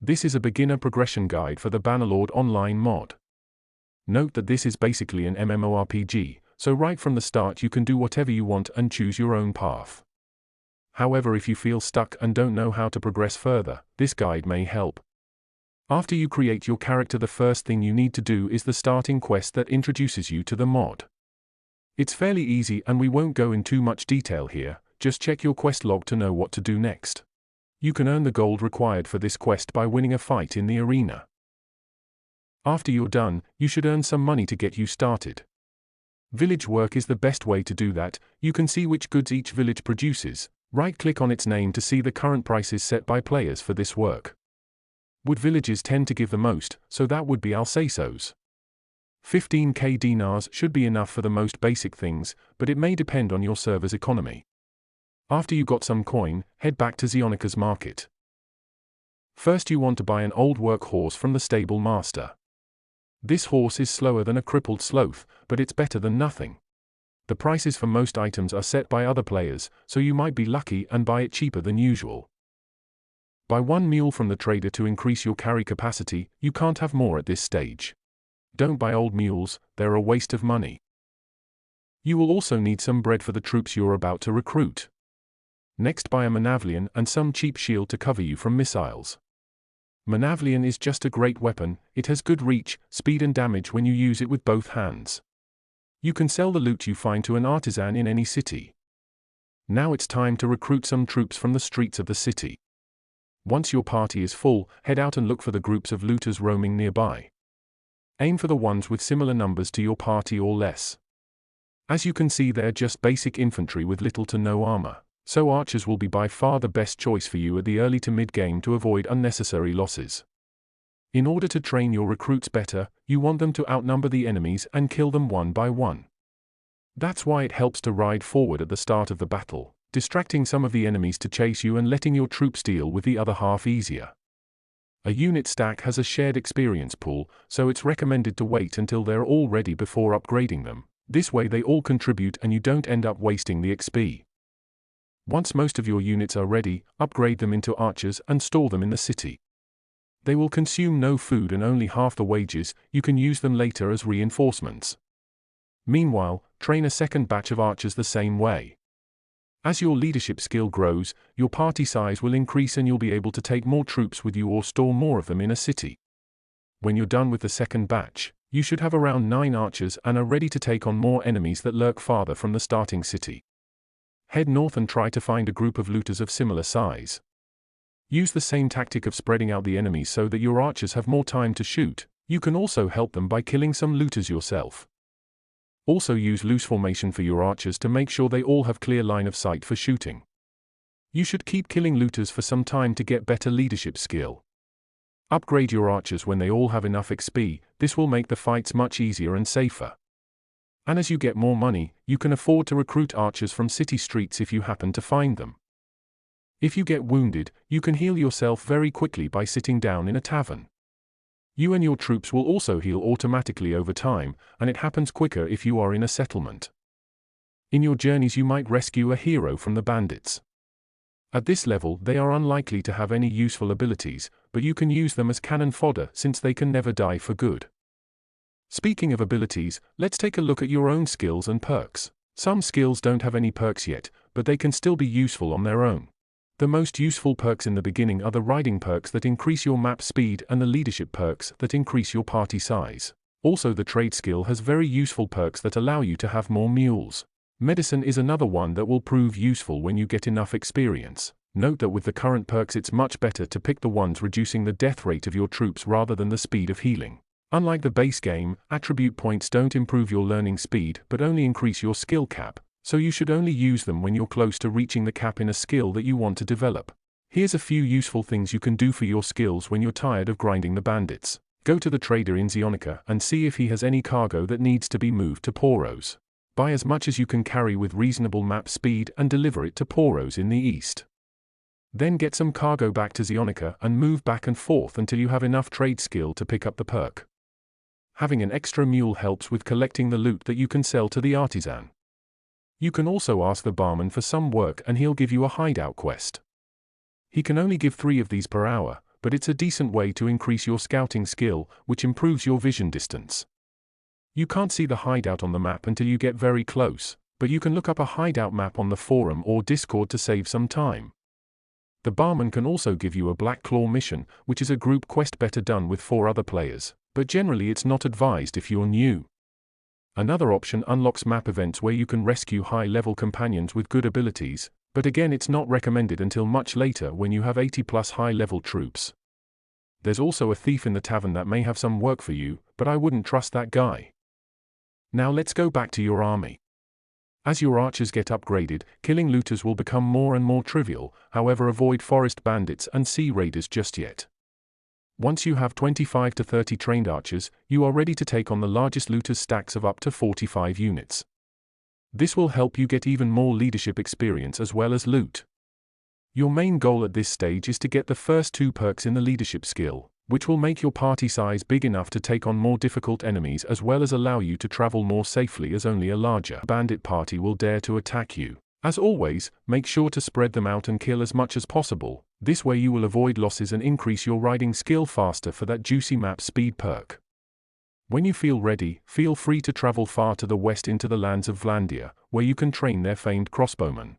This is a beginner progression guide for the Bannerlord Online mod. Note that this is basically an MMORPG, so right from the start you can do whatever you want and choose your own path. However, if you feel stuck and don't know how to progress further, this guide may help. After you create your character, the first thing you need to do is the starting quest that introduces you to the mod. It's fairly easy and we won't go in too much detail here, just check your quest log to know what to do next. You can earn the gold required for this quest by winning a fight in the arena. After you're done, you should earn some money to get you started. Village work is the best way to do that. You can see which goods each village produces. Right-click on its name to see the current prices set by players for this work. Wood villages tend to give the most, so that would be Alsasos. 15k dinars should be enough for the most basic things, but it may depend on your server's economy. After you got some coin, head back to Xionica's market. First you want to buy an old work horse from the stable master. This horse is slower than a crippled sloth, but it's better than nothing. The prices for most items are set by other players, so you might be lucky and buy it cheaper than usual. Buy one mule from the trader to increase your carry capacity. You can't have more at this stage. Don't buy old mules, they're a waste of money. You will also need some bread for the troops you're about to recruit. Next, buy a Manavlian and some cheap shield to cover you from missiles. Manavlian is just a great weapon. It has good reach, speed and damage when you use it with both hands. You can sell the loot you find to an artisan in any city. Now it's time to recruit some troops from the streets of the city. Once your party is full, head out and look for the groups of looters roaming nearby. Aim for the ones with similar numbers to your party or less. As you can see, they're just basic infantry with little to no armor. So archers will be by far the best choice for you at the early to mid-game to avoid unnecessary losses. In order to train your recruits better, you want them to outnumber the enemies and kill them one by one. That's why it helps to ride forward at the start of the battle, distracting some of the enemies to chase you and letting your troops deal with the other half easier. A unit stack has a shared experience pool, so it's recommended to wait until they're all ready before upgrading them. This way they all contribute and you don't end up wasting the XP. Once most of your units are ready, upgrade them into archers and store them in the city. They will consume no food and only half the wages. You can use them later as reinforcements. Meanwhile, train a second batch of archers the same way. As your leadership skill grows, your party size will increase and you'll be able to take more troops with you or store more of them in a city. When you're done with the second batch, you should have around 9 archers and are ready to take on more enemies that lurk farther from the starting city. Head north and try to find a group of looters of similar size. Use the same tactic of spreading out the enemies so that your archers have more time to shoot. You can also help them by killing some looters yourself. Also use loose formation for your archers to make sure they all have clear line of sight for shooting. You should keep killing looters for some time to get better leadership skill. Upgrade your archers when they all have enough XP. This will make the fights much easier and safer. And as you get more money, you can afford to recruit archers from city streets if you happen to find them. If you get wounded, you can heal yourself very quickly by sitting down in a tavern. You and your troops will also heal automatically over time, and it happens quicker if you are in a settlement. In your journeys you might rescue a hero from the bandits. At this level they are unlikely to have any useful abilities, but you can use them as cannon fodder since they can never die for good. Speaking of abilities, let's take a look at your own skills and perks. Some skills don't have any perks yet, but they can still be useful on their own. The most useful perks in the beginning are the riding perks that increase your map speed and the leadership perks that increase your party size. Also, the trade skill has very useful perks that allow you to have more mules. Medicine is another one that will prove useful when you get enough experience. Note that with the current perks it's much better to pick the ones reducing the death rate of your troops rather than the speed of healing. Unlike the base game, attribute points don't improve your learning speed but only increase your skill cap, so you should only use them when you're close to reaching the cap in a skill that you want to develop. Here's a few useful things you can do for your skills when you're tired of grinding the bandits. Go to the trader in Xionica and see if he has any cargo that needs to be moved to Poros. Buy as much as you can carry with reasonable map speed and deliver it to Poros in the east. Then get some cargo back to Xionica and move back and forth until you have enough trade skill to pick up the perk. Having an extra mule helps with collecting the loot that you can sell to the artisan. You can also ask the barman for some work and he'll give you a hideout quest. He can only give 3 of these per hour, but it's a decent way to increase your scouting skill, which improves your vision distance. You can't see the hideout on the map until you get very close, but you can look up a hideout map on the forum or Discord to save some time. The barman can also give you a Black Claw mission, which is a group quest better done with 4 other players, but generally it's not advised if you're new. Another option unlocks map events where you can rescue high-level companions with good abilities, but again it's not recommended until much later when you have 80+ high-level troops. There's also a thief in the tavern that may have some work for you, but I wouldn't trust that guy. Now let's go back to your army. As your archers get upgraded, killing looters will become more and more trivial, however avoid forest bandits and sea raiders just yet. Once you have 25 to 30 trained archers, you are ready to take on the largest looters' stacks of up to 45 units. This will help you get even more leadership experience as well as loot. Your main goal at this stage is to get the first 2 perks in the leadership skill, which will make your party size big enough to take on more difficult enemies as well as allow you to travel more safely, as only a larger bandit party will dare to attack you. As always, make sure to spread them out and kill as much as possible. This way you will avoid losses and increase your riding skill faster for that juicy map speed perk. When you feel ready, feel free to travel far to the west into the lands of Vlandia, where you can train their famed crossbowmen.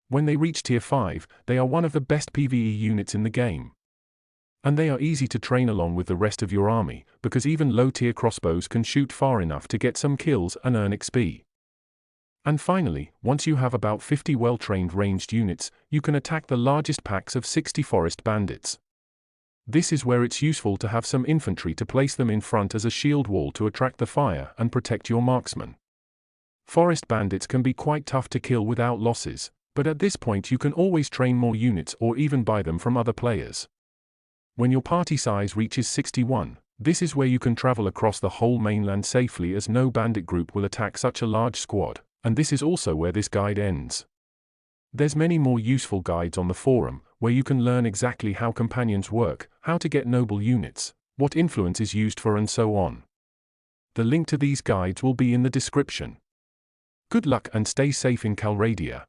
When they reach tier 5, they are one of the best PvE units in the game. And they are easy to train along with the rest of your army, because even low-tier crossbows can shoot far enough to get some kills and earn XP. And finally, once you have about 50 well-trained ranged units, you can attack the largest packs of 60 forest bandits. This is where it's useful to have some infantry to place them in front as a shield wall to attract the fire and protect your marksmen. Forest bandits can be quite tough to kill without losses, but at this point you can always train more units or even buy them from other players. When your party size reaches 61, this is where you can travel across the whole mainland safely, as no bandit group will attack such a large squad. And this is also where this guide ends. There's many more useful guides on the forum, where you can learn exactly how companions work, how to get noble units, what influence is used for, and so on. The link to these guides will be in the description. Good luck and stay safe in Calradia.